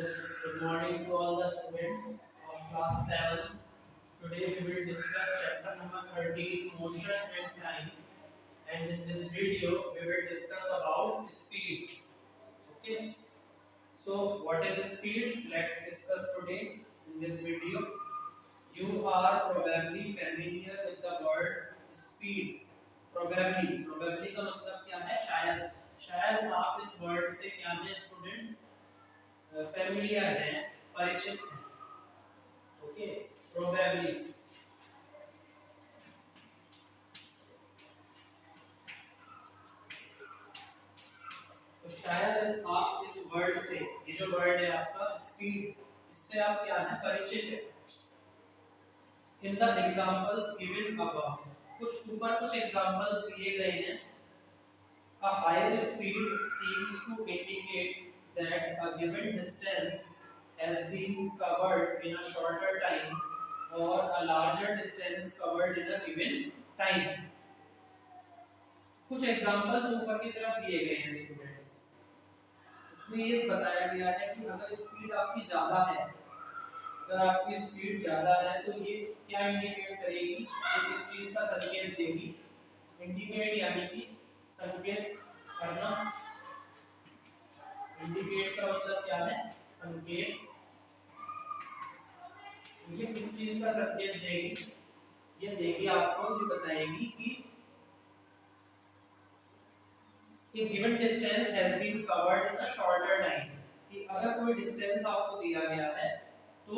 Good morning to all the students of class 7. Today we will discuss chapter number 13, motion and time. And in this video we will discuss about speed. Okay. So what is speed? Let's discuss today in this video. You are probably familiar with the word speed. Probably का मतलब क्या है? शायद आप इस word से क्या है स्टूडेंट्स फेमिलियर हैं, परिचित हैं. Okay, probably. तो शायद आप इस वर्ड से, ये जो वर्ड है आपका स्पीड, इससे आप क्या है परिचित है. In the examples given above, कुछ ऊपर कुछ एग्जांपल्स दिए गए हैं. A higher speed seems to indicate that a given distance has been covered in a shorter time or a larger distance covered in a given time. कुछ examples ऊपर की तरफ दिए गए हैं स्टूडेंट्स. उसमें ये बताया गया है कि अगर स्पीड आपकी ज़्यादा है, अगर आपकी स्पीड ज़्यादा है तो ये क्या इंडिकेट करेगी, ये किस चीज़ का संकेत देगी. इंडिकेट यानी कि संकेत करना. इंडिकेट का मतलब क्या है, संकेत. ये किस चीज का संकेत देगी, ये देगी आपको, ये बताएगी कि a given distance has been covered in a shorter time. कि अगर कोई डिस्टेंस आपको दिया गया है तो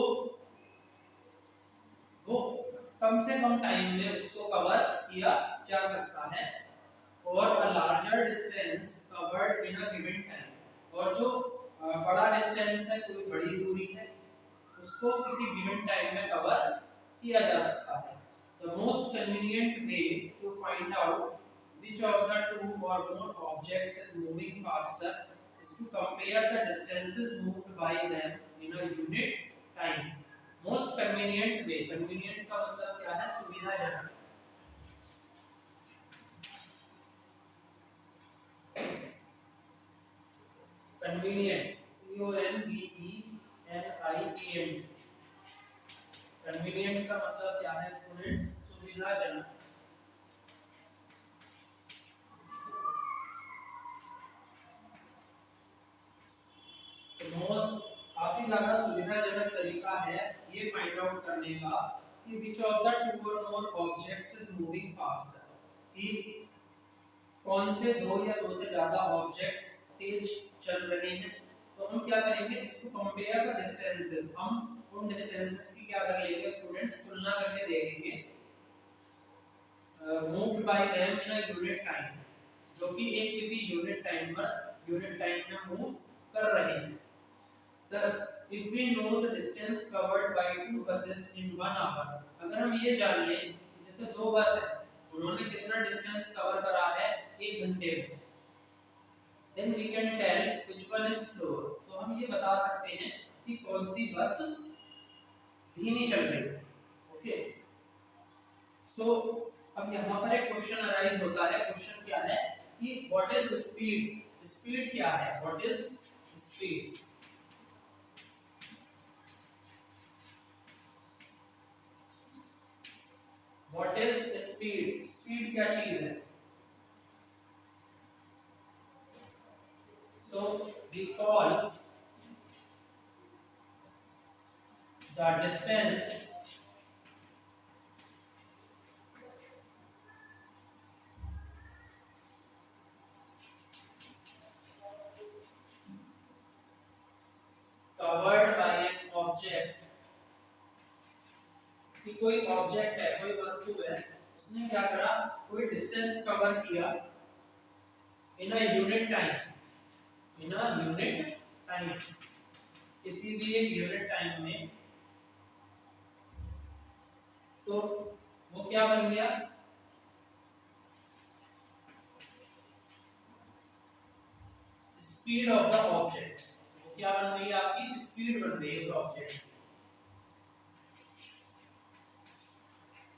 वो कम से कम टाइम में उसको कवर किया जा सकता है. और a larger distance covered in a given time. और जो बड़ा डिस्टेंस है, कोई बड़ी दूरी है, उसको किसी गिवन टाइम में कवर किया जा सकता है. The most convenient way to find out which of the two or more objects is moving faster is to compare the distances moved by them in a unit time. Most convenient way, convenient का मतलब क्या है, सुविधाजनक. Convenient, CONVENIENT. Convenient का मतलब क्या है students, सुविधाजनक. काफी ज्यादा सुविधाजनक तरीका है ये फाइंड आउट करने का कि which of the two or more objects is moving faster. कि कौन से दो या दो से ज्यादा ऑब्जेक्ट्स तेज चल रहे हैं. तो हम क्या करेंगे, इसको कंपेयर द डिस्टेंसेस. हम उन डिस्टेंसेस की क्या कर लेंगे स्टूडेंट्स, तुलना करके देखेंगे. Moved by them in a unit time, जो कि एक किसी यूनिट टाइम में मूव कर रहे हैं. Thus, if we know the distance covered by two buses in 1 hour, अगर हम ये जान लें कि जैसे दो बस है, उन्होंने कितना डिस्टेंस कवर करा है 1 घंटे में, then we can tell which one is slower. तो हम ये बता सकते हैं कि कौन सी बस धीमी चल रही है. ओके, सो अब यहाँ पर एक क्वेश्चन अराइज होता है. क्वेश्चन क्या है कि व्हाट इज स्पीड. स्पीड क्या है, what is speed. What is speed? Speed क्या चीज है. So we call the distance covered by an object. कि कोई ऑब्जेक्ट है, कोई वस्तु है, उसने क्या करा, कोई डिस्टेंस कवर किया इन अ यूनिट टाइम, किसी भी एक यूनिट टाइम में. तो वो क्या बन गया, स्पीड ऑफ द ऑब्जेक्ट. वो क्या बन गई, आपकी स्पीड बन गई उस ऑब्जेक्ट.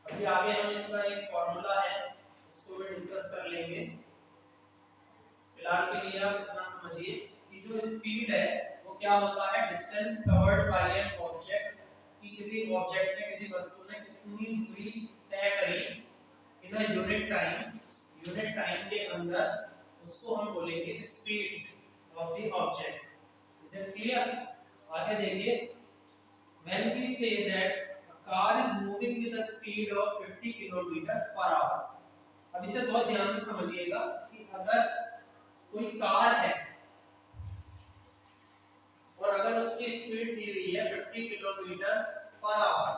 अभी आगे हम इसका एक फॉर्मूला है, उसको भी डिस्कस कर लेंगे. फिलहाल के लिए आप इतना समझिए कि जो स्पीड है वो वो क्या होता है, distance covered by an object, कि किसी ऑब्जेक्ट ने, किसी वस्तु ने कितनी दूरी तय करी इन अ यूनिट टाइम के अंदर, उसको हम बोलेंगे speed of the object. Is it clear? आगे देखिए, when we say that a car is moving with a speed of 50 kilometers per hour, अब इसे बहुत ध्यान से समझिएगा कि अगर कोई कार है और अगर उसकी स्पीड दी हुई है 50 किलोमीटर पर आवर,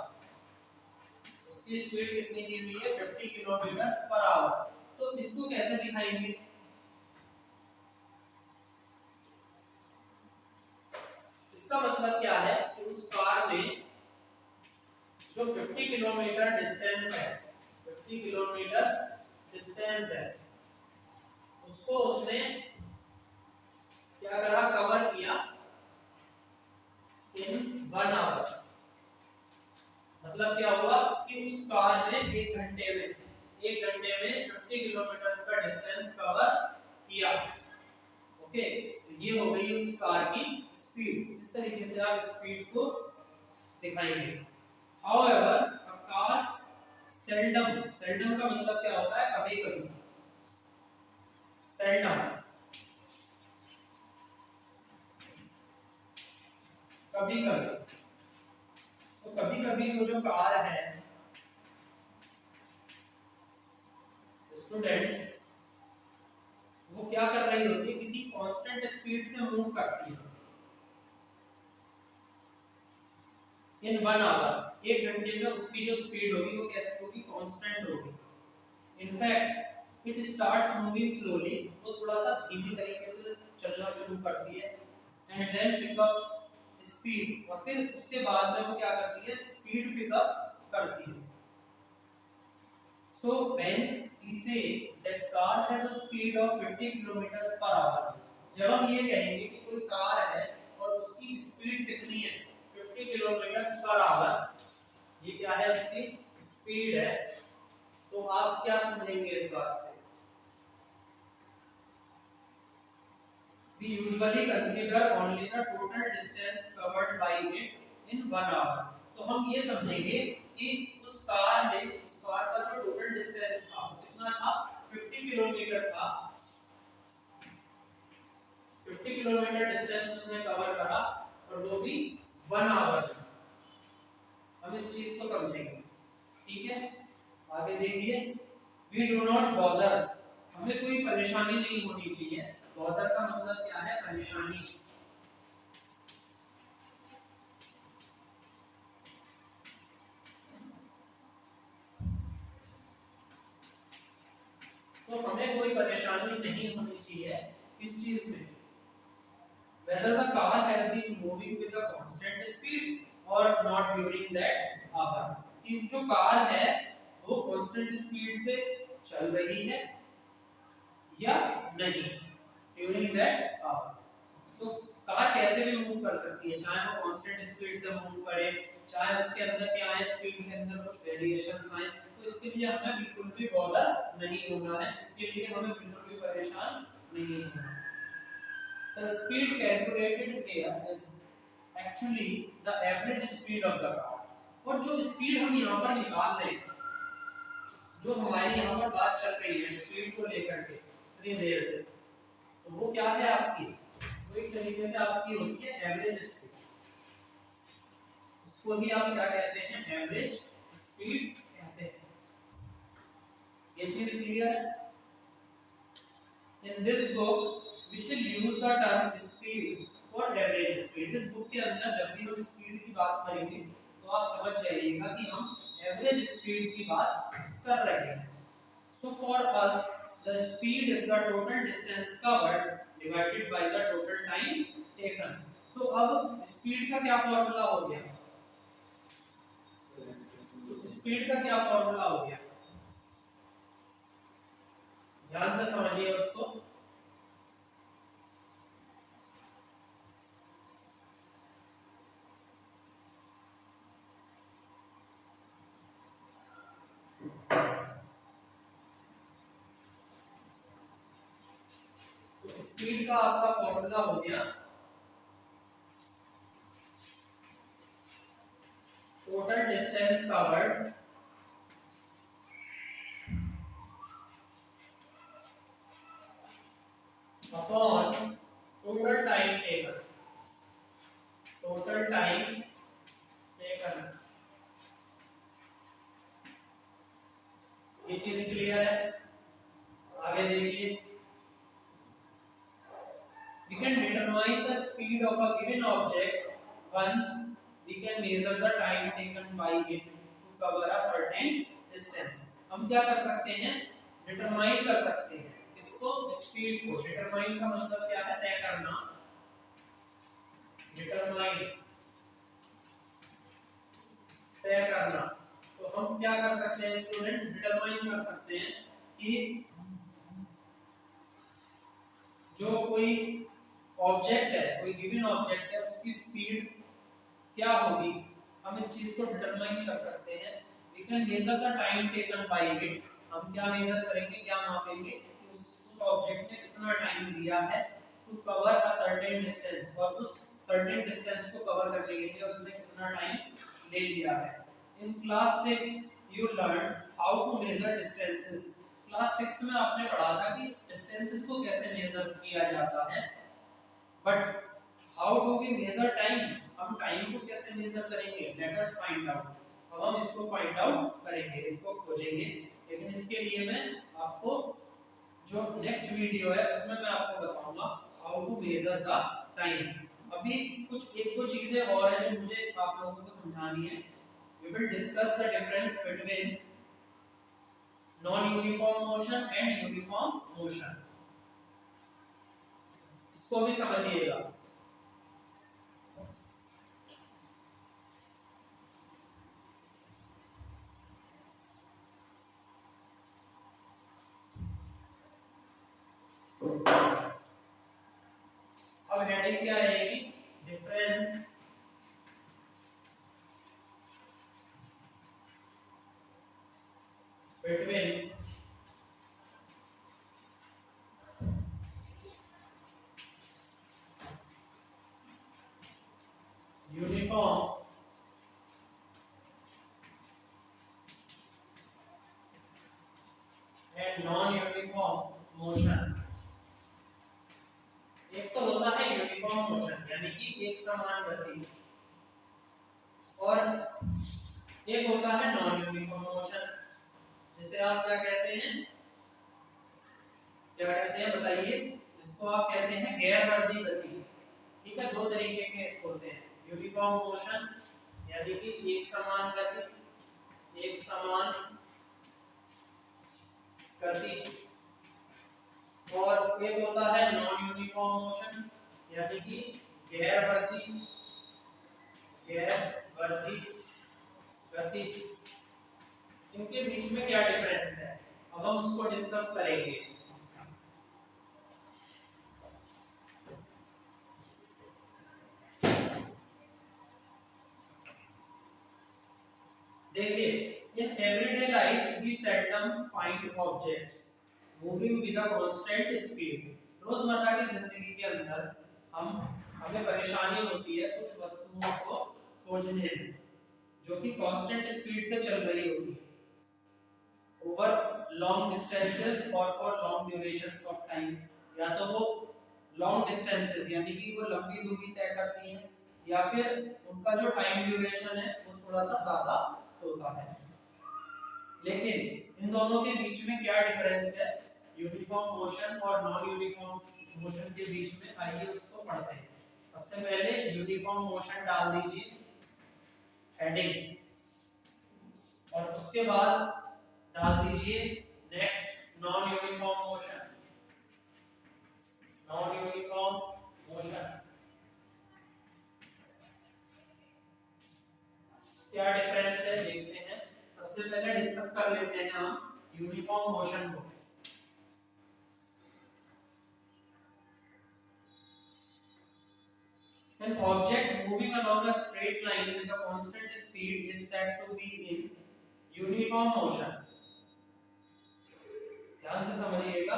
उसकी स्पीड कितनी दी हुई है, 50 किलोमीटर पर आवर, तो इसको कैसे दिखाएंगे? इसका मतलब क्या है कि उस कार में जो 50 किलोमीटर डिस्टेंस है, 50 किलोमीटर डिस्टेंस है, उसको उसने क्या करा, कवर किया इन 1 आवर। मतलब क्या हुआ कि उस कार ने 1 घंटे में 50 किलोमीटर का डिस्टेंस कवर किया। ओके, तो ये हो गई उस कार की स्पीड। इस तरीके से आप स्पीड को दिखाएंगे। However, a car seldom का मतलब क्या होता है, कभी कभी, seldom कभी कभी, तो कभी कभी वो जो कार है स्टूडेंट्स, वो क्या कर रही होती है, किसी कांस्टेंट स्पीड से मूव करती है इन 1 आवर। 1 घंटे में उसकी जो स्पीड होगी वो कैसे होगी, कांस्टेंट होगी। In fact it starts moving slowly, वो थोड़ा सा धीमी तरीके से चलना शुरू करती है, एंड देन पिकअप्स स्पीड, और फिर उसके बाद में वो क्या करती है, स्पीड पिकअप करती है। So when we say that car has a speed of 50 kilometre per hour, जब हम ये कहेंगे कि कोई कार है और उसकी स्पीड कितनी है, 50 किलोमीटर पर आवर, ये क्या है, उसकी स्पीड है, तो आप क्या समझेंगे इस बात से? We usually consider only the total distance covered by it in 1 hour। तो हम ये समझेंगे कि उस कार का जो टोटल डिस्टेंस था कितना था, 50 किलोमीटर था। 50 किलोमीटर डिस्टेंस उसने कवर करा और वो भी 1 आवर में। हम इस चीज को समझेंगे, ठीक है? आगे देखिए, we do not bother, हमें कोई परेशानी नहीं होनी चाहिए। बॉदर का मतलब क्या है, परेशानी। तो हमें कोई परेशानी नहीं होनी चाहिए इस चीज में, whether the car has been moving with a constant speed or not during that hour, कि जो कार है वो कांस्टेंट स्पीड से चल रही है या नहीं ड्यूरिंग दैट आवर। तो कार कैसे भी मूव कर सकती है, चाहे वो कांस्टेंट स्पीड से मूव करे, चाहे उसके अंदर क्या आए, स्पीड के अंदर कुछ वेरिएशंस आए, तो इसके लिए हमें बिल्कुल भी बॉदर नहीं होना है, इसके लिए हमें बिल्कुल भी परेशान नहीं होना। The speed calculated here is actually the average speed of the car। और जो स्पीड हम यहाँ पर निकाल रहे हैं, जो हमारी यहाँ पर बात चल रही है स्पीड को लेकर के इतनी देर से, तो वो क्या है आपकी, वो एक तरीके से आपकी होती है एवरेज स्पीड। उसको ही आप क्या कहते हैं, एवरेज स्पीड कहते हैं। ये चीज क्लियर है? In this book we shall use the term speed for average speed। इस बुक के अंदर जब भी हम स्पीड की बात करेंगे तो आप समझ जाइएगा कि हम एवरेज स्पीड की बात कर रहे हैं। So for us the speed is the total distance covered divided by the total time taken। तो अब स्पीड का क्या फॉर्मूला हो गया, स्पीड का क्या फॉर्मूला हो गया, ध्यान से समझिए उसको। स्पीड का आपका फॉर्मूला हो गया total distance covered upon total time taken, total time taken। ये चीज क्लियर है? आगे देखिए, we can determine the speed of a given object once we can measure the time taken by it to cover a certain distance। हम क्या कर सकते हैं, डिटरमाइन कर सकते हैं इसको, स्पीड को। डिटरमाइन का मतलब क्या है, तय करना। डिटरमाइन, तय करना। तो हम क्या कर सकते हैं स्टूडेंट्स, डिटरमाइन कर सकते हैं कि जो कोई ऑब्जेक्ट है, कोई गिवन ऑब्जेक्ट है, उसकी स्पीड क्या होगी, हम इस चीज को डिटरमाइन कर सकते हैं। We can measure the time taken by it. हम क्या मेजर करेंगे, क्या मापेंगे कि उस ऑब्जेक्ट ने कितना टाइम लिया है to cover a certain distance, और उस सर्टेन डिस्टेंस को कवर करने के लिए उसने कितना टाइम ले लिया है। In class 6 you learn how to measure distances. Class 6 में आपने पढ़ा था कि डिस्टेंसेस को कैसे मेजर किया जाता है, but how do we measure time, हम टाइम को कैसे मेजर करेंगे, लेट अस फाइंड आउट। अब हम इसको फाइंड आउट करेंगे, इसको खोजेंगे। लेकिन इसके लिए मैं आपको जो नेक्स्ट वीडियो है उसमें मैं आपको बताऊंगा how to measure the time. अभी कुछ एक दो चीजें और हैं जो मुझे आप लोगों को समझानी है। We will discuss the difference between non uniform motion and uniform motion, इसको भी समझिएगा। अब हेडिंग क्या रहेगी, difference between uniform and non uniform motion. एक तो होता है यूनिफॉर्म मोशन यानी कि एक समान गति, और एक होता है नॉन यूनिफॉर्म मोशन, जिसे आप क्या कहते हैं, क्या कहते हैं बताइए, इसको आप कहते हैं गैर वर्दी गति। ठीक है, दो तरीके के होते हैं, यूनिफॉर्म मोशन यानी कि एक समान गति, एक समान गति, और एक होता है नॉन यूनिफॉर्म मोशन यानी कि गैर वर्दी गति। इनके बीच में क्या डिफरेंस है, अब हम उसको डिस्कस करेंगे। देखिए, in everyday life we seldom find objects moving with a constant speed। रोजमर्रा की जिंदगी के अंदर हमें परेशानी होती है कुछ वस्तुओं को खोजने में जो कि कांस्टेंट स्पीड से चल रही होती है, ओवर लॉन्ग डिस्टेंसेस और for long durations of time. या तो वो लॉन्ग डिस्टेंसेस यानी कि वो लंबी दूरी तय करती हैं, या फिर उनका जो टाइम ड्यूरेशन है वो थोड़ा सा ज्यादा होता है। लेकिन इन दोनों के बीच में क्या डिफरेंस है, यूनिफॉर्म मोशन और नॉन यूनिफॉर्म मोशन के बीच में, आइए उसको पढ़ते हैं। सबसे पहले यूनिफॉर्म मोशन डाल दीजिए हेडिंग, और उसके बाद डाल दीजिए next non uniform motion. Non uniform motion क्या डिफरेंस है देखते हैं। सबसे पहले डिस्कस कर लेते हैं हम यूनिफॉर्म मोशन को। An object moving along a straight line with a constant speed is said to be in uniform motion। ध्यान से समझिएगा,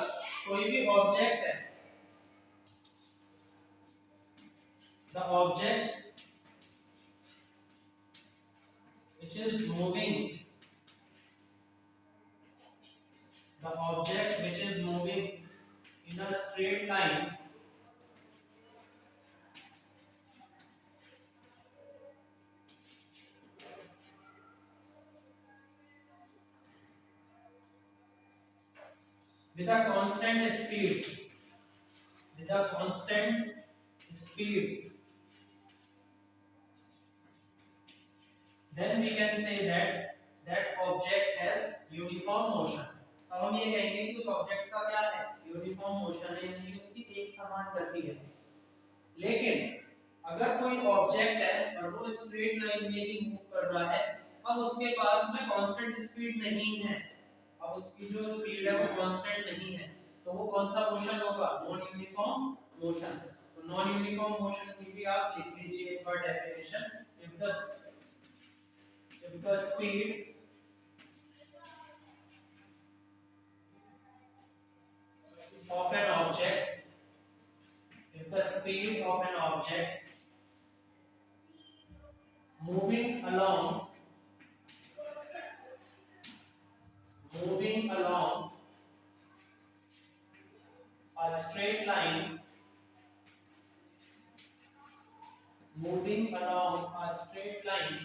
कोई भी ऑब्जेक्ट है, the object is moving, the object which is moving in a straight line with a constant speed, with a constant speed, then we can say that that object has uniform motion. अब हम ये कहेंगे कि उस object का क्या है, uniform motion है, यानी कि उसकी एक समान गति है। लेकिन अगर कोई ऑब्जेक्ट है और वो स्ट्रेट लाइन में ही मूव कर रहा है, अब उसके पास में कांस्टेंट स्पीड नहीं है, अब उसकी जो स्पीड है वो कांस्टेंट नहीं है, तो वो कौन सा मोशन होगा, नॉन यूनिफॉर्म मोशन। तो नॉन यूनिफॉर्म मोशन की भी आप लिख लीजिए एक बार definition, if the speed of an object, if the speed of an object moving along a straight line, moving along a straight line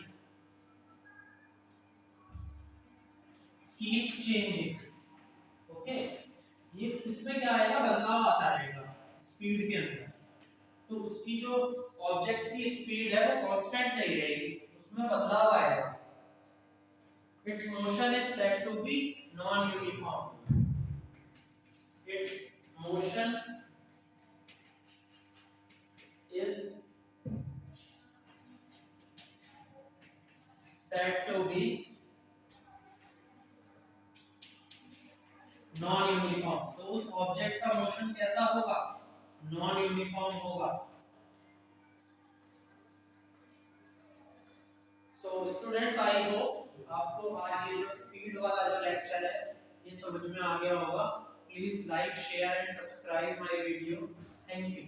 keeps changing, okay, ये इसमें क्या आएगा, बदलाव आता रहेगा स्पीड के अंदर, तो उसकी जो ऑब्जेक्ट की स्पीड है वो कांस्टेंट नहीं रहेगी, उसमें बदलाव आएगा। Its motion is said to be non-uniform. Its motion is said to be non uniform, तो उस ऑब्जेक्ट का मोशन कैसा होगा, नॉन यूनिफॉर्म होगा। सो स्टूडेंट्स, आई होप आपको आज ये जो स्पीड वाला जो लेक्चर है ये समझ में आ गया होगा। Please like, share and subscribe my video. Thank you.